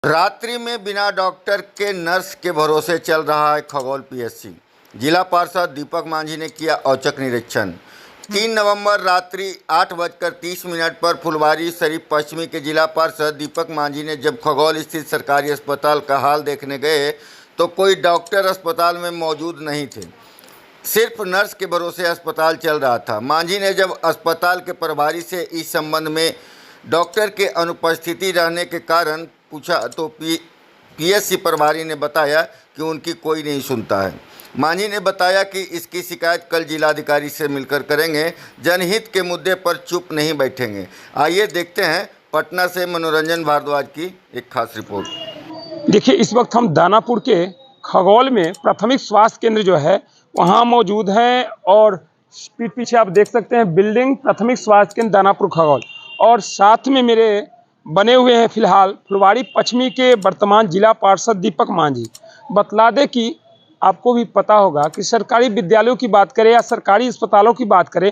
रात्रि में बिना डॉक्टर के नर्स के भरोसे चल रहा है खगौल पीएससी। जिला पार्षद दीपक मांझी ने किया औचक निरीक्षण। 3 नवंबर रात्रि 8:30 पर फुलवारी शरीफ पश्चिमी के जिला पार्षद दीपक मांझी ने जब खगौल स्थित सरकारी अस्पताल का हाल देखने गए तो कोई डॉक्टर अस्पताल में मौजूद नहीं थे। सिर्फ नर्स के भरोसे अस्पताल चल रहा था। मांझी ने जब अस्पताल के प्रभारी से इस संबंध में डॉक्टर के अनुपस्थिति रहने के कारण पूछा तो पीएससी प्रभारी ने बताया कि उनकी कोई नहीं सुनता है। मांझी ने बताया कि इसकी शिकायत कल जिलाधिकारी से मिलकर करेंगे। जनहित के मुद्दे पर चुप नहीं बैठेंगे। आइए देखते हैं पटना से मनोरंजन भारद्वाज की एक खास रिपोर्ट। देखिए, इस वक्त हम दानापुर के खगौल में प्राथमिक स्वास्थ्य केंद्र जो है वहाँ मौजूद हैं और पीठ पीछे आप देख सकते हैं बिल्डिंग प्राथमिक स्वास्थ्य केंद्र दानापुर खगौल, और साथ में मेरे बने हुए हैं फिलहाल फुलवारी पश्चिमी के वर्तमान जिला पार्षद दीपक मांझी। बतला दें कि आपको भी पता होगा कि सरकारी विद्यालयों की बात करें या सरकारी अस्पतालों की बात करें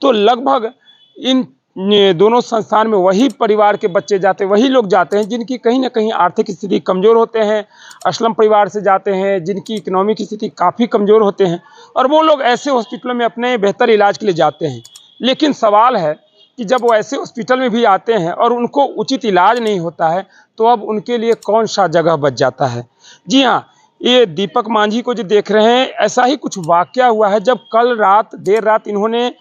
तो लगभग इन दोनों संस्थान में वही परिवार के बच्चे जाते, वही लोग जाते हैं जिनकी कहीं ना कहीं आर्थिक स्थिति कमज़ोर होते हैं, असलम परिवार से जाते हैं, जिनकी इकोनॉमिक स्थिति काफ़ी कमज़ोर होते हैं, और वो लोग ऐसे हॉस्पिटलों में अपने बेहतर इलाज के लिए जाते हैं। लेकिन सवाल है कि जब वो ऐसे हॉस्पिटल में भी आते हैं और उनको उचित इलाज नहीं होता है तो अब उनके लिए कौन सा जगह बच जाता है। जी हाँ, ये दीपक मांझी को जो देख रहे हैं ऐसा ही कुछ वाकया हुआ है जब कल रात देर रात इन्होंने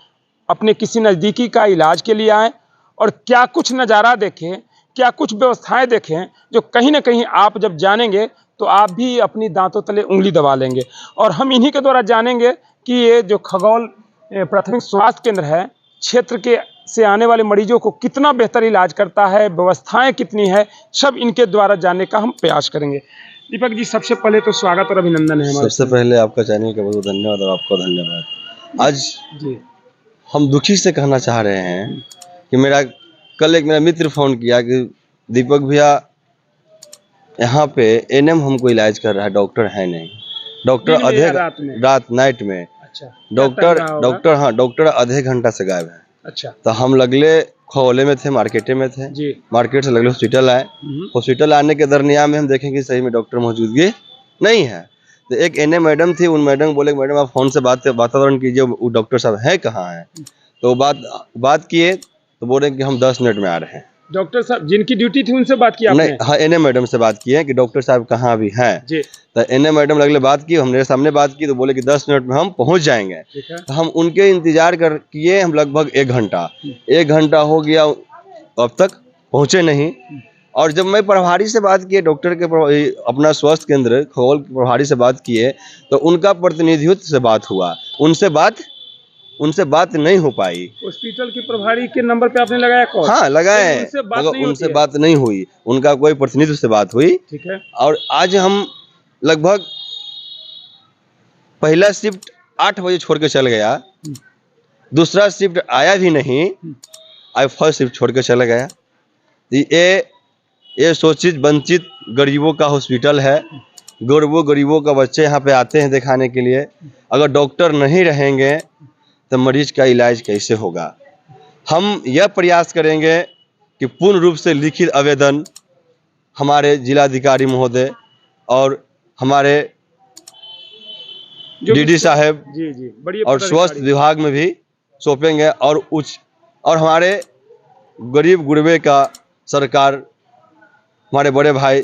अपने किसी नज़दीकी का इलाज के लिए आए और क्या कुछ नज़ारा देखें, क्या कुछ व्यवस्थाएं देखें जो कहीं ना कहीं आप जब जानेंगे तो आप भी अपनी दांतों तले उंगली दबा लेंगे। और हम इन्हीं के द्वारा जानेंगे कि ये जो खगौल प्राथमिक स्वास्थ्य केंद्र है क्षेत्र के से आने वाले मरीजों को कितना बेहतर इलाज करता है, व्यवस्थाएं कितनी है, सब इनके द्वारा जानने का हम प्रयास करेंगे। दीपक जी, सबसे पहले तो स्वागत और अभिनंदन है। सबसे पहले आपका चैनल का बहुत धन्यवाद और आपको धन्यवाद। आज जी हम दुखी से कहना चाह रहे हैं कि कल एक मेरा मित्र फ़ोन किया कि दीपक भैया यहाँ पे एनएम हमको इलाज कर रहा है, डॉक्टर है नहीं। डॉक्टर रात नाइट में। अच्छा, डॉक्टर आधे घंटा से गायब है। अच्छा, तो हम लगले खौले में थे, मार्केटे में थे जी। मार्केट से लगले हॉस्पिटल आए। हॉस्पिटल आने के दरमियान में हम देखें कि सही में डॉक्टर मौजूदगी नहीं है। तो एक एनएम मैडम थी, उन मैडम बोले मैडम आप फ़ोन से वातावरण कीजिए, वो डॉक्टर साहब है कहाँ हैं। तो बात किए तो बोले कि हम 10 मिनट में आ रहे हैं। डॉक्टर साहब जिनकी ड्यूटी थी उनसे बात की आपने? नहीं, हाँ, एनएम मैडम से बात की है कि डॉक्टर साहब कहाँ अभी हैं। जी। तो एनएम मैडम लगले बात की, हमने सामने बात की तो बोले कि 10 मिनट में हम पहुंच जाएंगे। तो हम उनके इंतजार किए, हम लगभग 1 घंटा हो गया, अब तक पहुंचे नहीं। और जब मैं प्रभारी से बात किए, डॉक्टर के अपना स्वास्थ्य केंद्र खगौल के प्रभारी से बात किए तो उनका प्रतिनिधित्व से बात हुआ, उनसे बात नहीं हो पाई। हॉस्पिटल के प्रभारी के नंबर पे आपने लगाया कॉल? हाँ, लगाए, उनसे बात नहीं हुई। उनका कोई प्रतिनिधित्व से बात हुई। ठीक है। और आज हम लगभग पहला शिफ्ट 8 बजे छोड़ के चल गया, दूसरा शिफ्ट आया भी नहीं, आज फर्स्ट शिफ्ट छोड़ के चला गया। ये शोषित वंचित गरीबों का हॉस्पिटल है। गरीबों का बच्चे यहाँ पे आते हैं दिखाने के लिए। अगर डॉक्टर नहीं रहेंगे तो मरीज का इलाज कैसे होगा। हम यह प्रयास करेंगे कि पूर्ण रूप से लिखित आवेदन हमारे जिलाधिकारी महोदय और हमारे डीडी साहब और स्वास्थ्य विभाग में भी सौंपेंगे और हमारे गरीब गुरबे का सरकार, हमारे बड़े भाई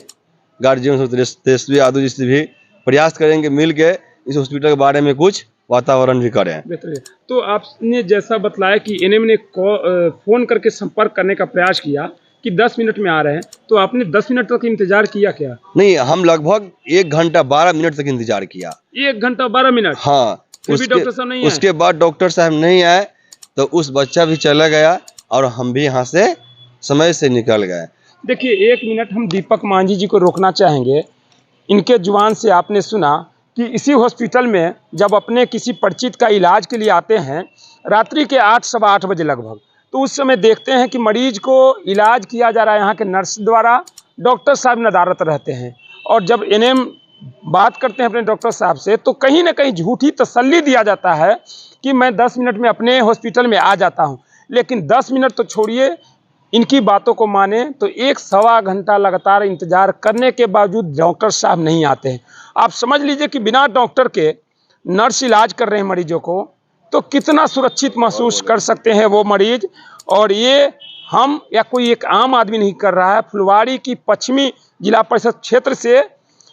गार्जियन तेजस्वी यादव जी से भी प्रयास करेंगे मिल के इस हॉस्पिटल के बारे में कुछ वातावरण भी करें। तो आपने जैसा बतलाया कि एनएम ने फ़ोन करके संपर्क करने का प्रयास किया कि 10 मिनट में आ रहे हैं, तो आपने 10 मिनट तक इंतजार किया क्या? नहीं, हम लगभग 1 घंटा 12 मिनट तक इंतजार किया। 1 घंटा 12 मिनट? हाँ। डॉक्टर साहब नहीं आए? उसके बाद डॉक्टर साहब नहीं आए तो उस बच्चा भी चला गया और हम भी यहाँ से समय से निकल गए। देखिए, 1 मिनट हम दीपक मांझी जी को रोकना चाहेंगे। इनके जुबान से आपने सुना कि इसी हॉस्पिटल में जब अपने किसी परिचित का इलाज के लिए आते हैं रात्रि के 8 सवा 8 बजे लगभग, तो उस समय देखते हैं कि मरीज को इलाज किया जा रहा है यहाँ के नर्स द्वारा, डॉक्टर साहब नदारत रहते हैं। और जब एनएम बात करते हैं अपने डॉक्टर साहब से तो कहीं ना कहीं झूठी तसल्ली दिया जाता है कि मैं 10 मिनट में अपने हॉस्पिटल में आ जाता हूँ। लेकिन 10 मिनट तो छोड़िए, इनकी बातों को माने तो 1-1.25 घंटा लगातार इंतजार करने के बावजूद डॉक्टर साहब नहीं आते हैं। आप समझ लीजिए कि बिना डॉक्टर के नर्स इलाज कर रहे हैं मरीजों को, तो कितना सुरक्षित महसूस कर सकते हैं वो मरीज। और ये हम या कोई एक आम आदमी नहीं कर रहा है, फुलवाड़ी की पश्चिमी जिला परिषद क्षेत्र से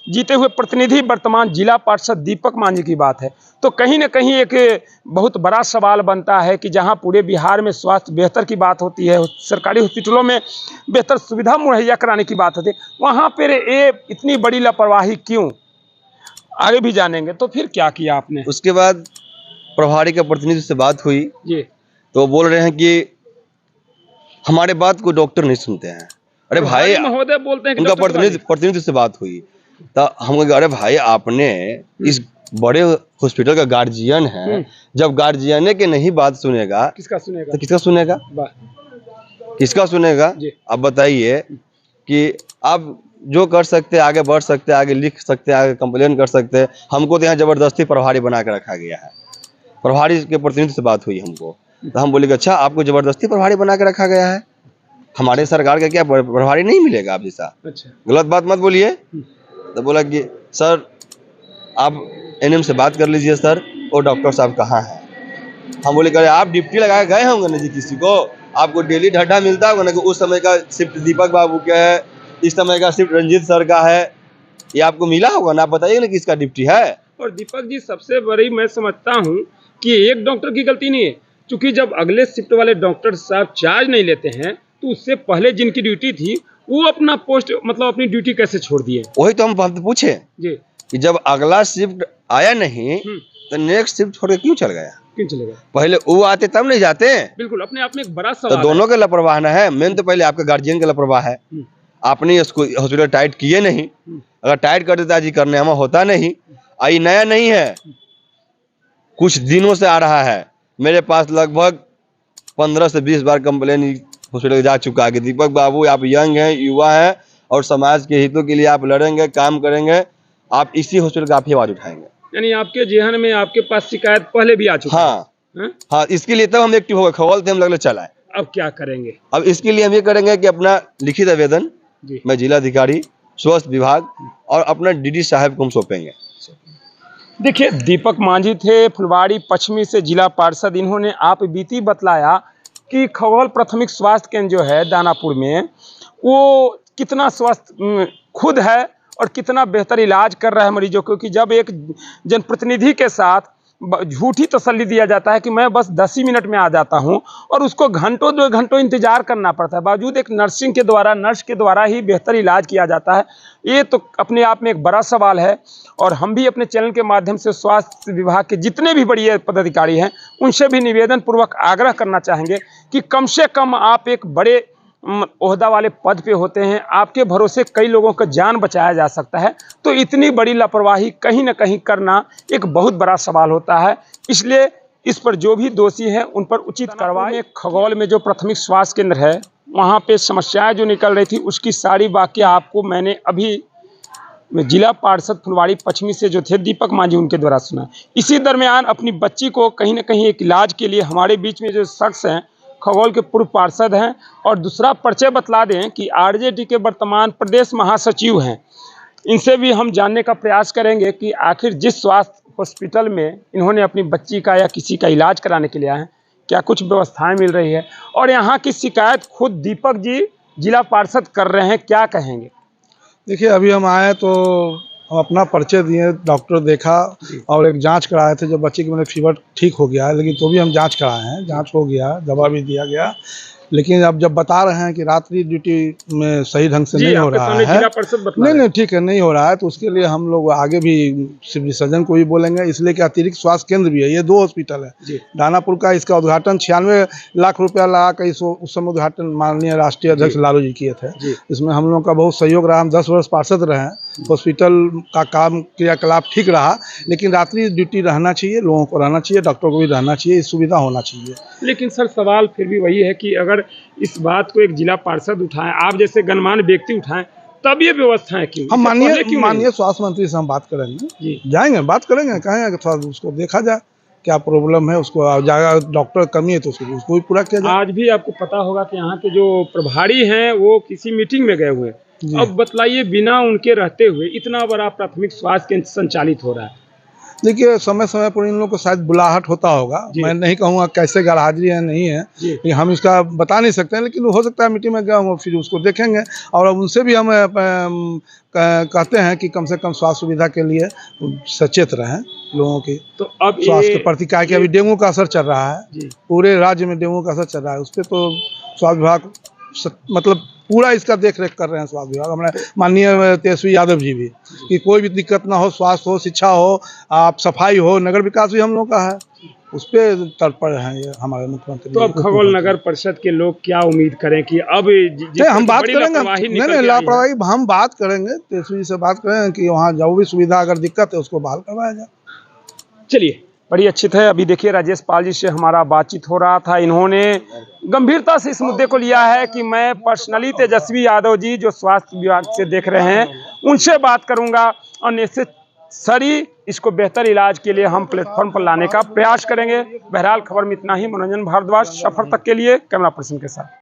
जीते हुए प्रतिनिधि वर्तमान जिला पार्षद दीपक मांझी की बात है। तो कहीं ना कहीं एक बहुत बड़ा सवाल बनता है कि जहां पूरे बिहार में स्वास्थ्य बेहतर की बात होती है, सरकारी हॉस्पिटलों में बेहतर सुविधा मुहैया कराने की बात होती है, वहां पर ये इतनी बड़ी लापरवाही क्यों? आगे भी जानेंगे। तो फिर क्या किया आपने? उसके बाद प्रभारी के प्रतिनिधि से बात हुई जी, तो बोल रहे हैं कि हमारे बात को डॉक्टर नहीं सुनते हैं। अरे भाई, महोदय बोलते हैं कि उनका डॉक्टर से प्रतिनिधि से बात हुई तो हम कहे, अरे भाई आपने इस बड़े हॉस्पिटल का गार्जियन है, जब गार्जियन के नहीं बात सुनेगा किसका सुनेगा? तो किसका सुनेगा? वाह, किसका सुनेगा? जी। अब बताइए कि आप जो कर सकते हैं, आगे बढ़ सकते हैं, आगे लिख सकते हैं, आगे कंप्लेन कर सकते हैं। हमको तो यहाँ जबरदस्ती प्रभारी बना के रखा गया है। प्रभारी के प्रतिनिधि से बात हुई हमको तो हम बोले कि अच्छा आपको जबरदस्ती प्रभारी बना के रखा गया है, हमारे सरकार का क्या प्रभारी नहीं मिलेगा आप जैसा? अच्छा, गलत बात मत बोलिए। तो बोला कि सर आप एनएम से बात कर लीजिए सर, वो डॉक्टर साहब कहाँ हैं? हम बोले अरे आप ड्यूटी लगा के गए होंगे ना जी किसी को, आपको डेली ढड्ढा मिलता होगा ना कि उस समय का शिफ्ट दीपक बाबू का है, इस समय का शिफ्ट रंजीत सर का है, ये आपको मिला होगा ना? आप बताइए ना किसका ड्यूटी है। और दीपक जी सबसे बड़ी मैं समझता हूँ कि एक डॉक्टर की गलती नहीं है, क्योंकि जब अगले शिफ्ट वाले डॉक्टर साहब चार्ज नहीं लेते हैं तो उससे पहले जिनकी ड्यूटी थी वो अपना पोस्ट मतलब अपनी ड्यूटी कैसे छोड़ दिए? वही तो हम पूछे जी, कि जब अगला शिफ्ट आया नहीं तो नेक्स्ट शिफ्ट छोड़ के क्यों चल गया? क्यों चलेगा? पहले वो आते तब नहीं जाते? बिल्कुल, अपने आप में एक बड़ा तो सवाल दोनों के लापरवाह ना है। मेन तो पहले आपके गार्जियन के लापरवाह है। आपने इसको हॉस्पिटल टाइट किए नहीं, अगर टाइट कर देता जी करने हमें होता नहीं। आई नया नहीं है, कुछ दिनों से आ रहा है। मेरे पास लगभग 15 से 20 बार कंप्लेन हॉस्पिटल जा चुका है कि दीपक बाबू आप यंग हैं, युवा हैं और समाज के हितों के लिए आप लड़ेंगे, काम करेंगे, आप इसी हॉस्पिटल का आप ही आवाज उठाएंगे। यानी आपके जेहन में आपके पास शिकायत पहले भी आ चुकी हाँ है? हाँ, इसके लिए तब हम एक्टिव हो गए, खगौल थे हम लगले चलाए। अब क्या करेंगे? अब इसके लिए हम ये करेंगे कि अपना लिखित आवेदन जी, मैं जिलाधिकारी, स्वास्थ्य विभाग और अपना डीडी साहब को हम सौंपेंगे। देखिए दीपक मांझी थे फुलवाड़ी पश्चिमी से जिला पार्षद। इन्होंने आप बीती बतलाया कि खगौल प्राथमिक स्वास्थ्य केंद्र जो है दानापुर में वो कितना स्वस्थ खुद है और कितना बेहतर इलाज कर रहा है मरीजों को। कि जब एक जनप्रतिनिधि के साथ झूठी तसल्ली दिया जाता है कि मैं बस 10 ही मिनट में आ जाता हूं और उसको घंटों 2 घंटों इंतजार करना पड़ता है, बावजूद एक नर्स के द्वारा ही बेहतर इलाज किया जाता है, ये तो अपने आप में एक बड़ा सवाल है। और हम भी अपने चैनल के माध्यम से स्वास्थ्य विभाग के जितने भी बड़े पदाधिकारी हैं उनसे भी निवेदन पूर्वक आग्रह करना चाहेंगे कि कम से कम आप एक बड़े ओहदा वाले पद पे होते हैं, आपके भरोसे कई लोगों का जान बचाया जा सकता है, तो इतनी बड़ी लापरवाही कहीं ना कहीं करना एक बहुत बड़ा सवाल होता है। इसलिए इस पर जो भी दोषी हैं उन पर उचित कार्रवाई। खगौल में जो प्राथमिक स्वास्थ्य केंद्र है वहाँ पे समस्याएं जो निकल रही थी उसकी सारी वाकया आपको मैंने अभी जिला पार्षद फुलवाड़ी पश्चिमी से जो थे दीपक मांझी उनके द्वारा सुना। इसी दरमियान अपनी बच्ची को कहीं ना कहीं एक इलाज के लिए हमारे बीच में जो शख्स हैं खगौल के पूर्व पार्षद हैं, और दूसरा परिचय बतला दें कि आरजेडी के वर्तमान प्रदेश महासचिव हैं। इनसे भी हम जानने का प्रयास करेंगे कि आखिर जिस स्वास्थ्य हॉस्पिटल में इन्होंने अपनी बच्ची का या किसी का इलाज कराने के लिए आए हैं क्या कुछ व्यवस्थाएं मिल रही है, और यहाँ की शिकायत खुद दीपक जी जिला पार्षद कर रहे हैं, क्या कहेंगे? देखिए अभी हम आए तो हम अपना परिचय दिए, डॉक्टर देखा और एक जांच कराए थे। जब बच्चे की मैंने फीवर ठीक हो गया है, लेकिन तो भी हम जांच कराए हैं, जांच हो गया, दवा भी दिया गया, लेकिन अब जब बता रहे हैं कि रात्रि ड्यूटी में सही ढंग से नहीं हो रहा है, नहीं ठीक है, नहीं हो रहा है, तो उसके लिए हम लोग आगे भी सिविल सर्जन को भी बोलेंगे। इसलिए कि अतिरिक्त स्वास्थ्य केंद्र भी है, ये 2 हॉस्पिटल है दानापुर का। इसका उद्घाटन 96 लाख रुपया लगा कर उस समय उद्घाटन माननीय राष्ट्रीय अध्यक्ष लालू जी किए थे। इसमें हम लोग का बहुत सहयोग रहा, हम 10 वर्ष पार्षद रहे हैं। हॉस्पिटल का काम क्रियाकलाप ठीक रहा, लेकिन रात्रि ड्यूटी रहना चाहिए, लोगों को रहना चाहिए, डॉक्टर को भी रहना चाहिए, सुविधा होना चाहिए। लेकिन सर सवाल फिर भी वही है कि अगर इस बात को एक जिला पार्षद उठाएं, आप जैसे गणमान्य व्यक्ति उठाएं, तब ये व्यवस्थाएं क्यों? हम माननीय स्वास्थ्य मंत्री से हम बात करेंगे, जाएंगे बात करेंगे, कहेंगे थोड़ा उसको देखा जाए, क्या प्रॉब्लम है, उसको जाएगा डॉक्टर कमी है तो उसको भी पूरा किया जाए। आज भी आपको पता होगा कि यहाँ के जो प्रभारी हैं वो किसी मीटिंग में गए हुए हैं। जी। अब बतलाइए, बिना उनके रहते हुए इतना बड़ा प्राथमिक स्वास्थ्य केंद्र संचालित हो रहा है। देखिए समय समय पर इन लोगों को शायद बुलाहट होता होगा, जी। मैं नहीं कहूँगा कैसे गैरहाजिरी है नहीं है, जी। लेकिन हम इसका बता नहीं सकते हैं, लेकिन हो सकता है मीटिंग में गए हों, फिर उसको देखेंगे। और अब उनसे भी हम कहते हैं कि कम से कम स्वास्थ्य सुविधा के लिए सचेत रहें लोगों की तो अब स्वास्थ्य ये के प्रति। क्या है कि अभी डेंगू का असर चल रहा है, जी। पूरे राज्य में डेंगू का असर चल रहा है, उस पर तो स्वास्थ्य विभाग मतलब पूरा इसका देख रेख कर रहे हैं स्वास्थ्य विभाग, हमारे माननीय तेजस्वी यादव जी भी, कि कोई भी दिक्कत ना हो, स्वास्थ्य हो, शिक्षा हो, आप सफाई हो, नगर विकास भी हम लोग का है, उस पर तत्पर हैं ये हमारे मुख्यमंत्री। तो अब खगोल नगर परिषद के लोग क्या उम्मीद करें कि अब नहीं, हम बात करेंगे, नहीं लापरवाही हम बात करेंगे, तेजस्वी जी से बात करेंगे कि वहाँ जो भी सुविधा अगर दिक्कत है उसको बहाल करवाया जाए। चलिए, बड़ी अच्छी है। अभी देखिए राजेश पाल जी से हमारा बातचीत हो रहा था, इन्होंने गंभीरता से इस मुद्दे को लिया है कि मैं पर्सनली तेजस्वी यादव जी जो स्वास्थ्य विभाग से देख रहे हैं उनसे बात करूंगा और नेसेसरी इसको बेहतर इलाज के लिए हम प्लेटफॉर्म पर लाने का प्रयास करेंगे। बहरहाल खबर में इतना ही। मनोरंजन भारद्वाज, सफर तक के लिए कैमरा पर्सन के साथ।